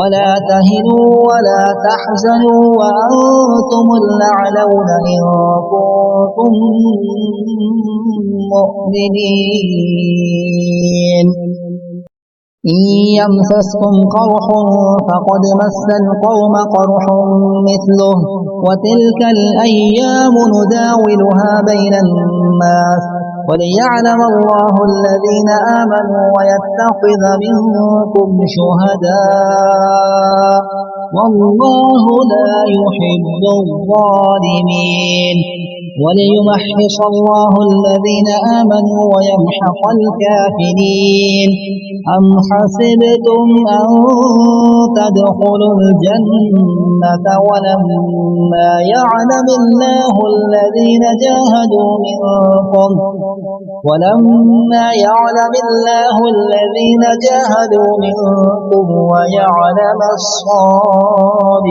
ولا تهنوا ولا تحزنوا وأنتم الأعلون إن كنتم مؤمنين إن يمسسكم قرح فقد مس القوم قرح مثله وتلك الأيام نداولها بين الناس وليعلم الله الذين آمنوا ويتخذ منكم شهداء والله لا يحب الظالمين وليمحص الله الذين آمنوا ويمحق الكافرين أم حسبتم أن تدخلوا الجنة ولما يعلم الله الذين جاهدوا منكم ويعلم الصابرين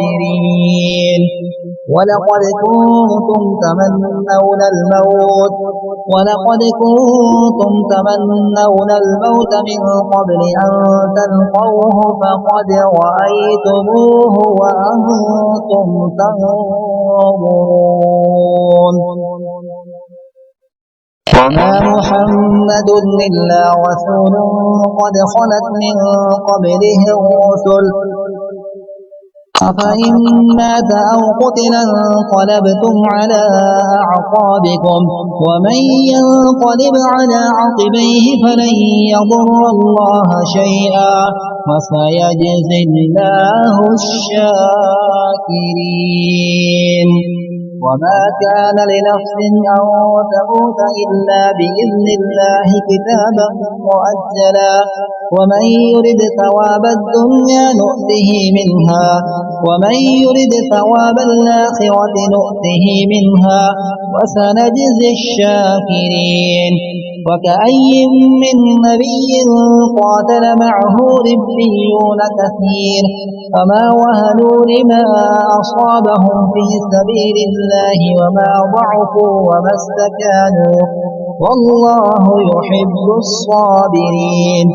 ولقد كنتم تمنون الموت من قبل أن تلقوه فقد رأيتموه وأنتم تنظرون وما محمد إلا رسول قد خلت من قبله الرسل أفإن مات أو قتل انقلبتم على أعقابكم ومن ينقلب على عقبيه فلن يضر الله شيئا وسيجزي الله الشاكرين وما كان لنفس أن تموت إلا بإذن الله كتابا مؤجلا ومن يرد ثواب الدنيا نؤته منها ومن يرد ثواب الآخرة نؤته منها وسنجزي الشاكرين وكأي من نبي قاتل معه ربيون كثير فما وهنوا لما أصابهم في سبيل الله وما ضعفوا وما استكانوا والله يحب الصابرين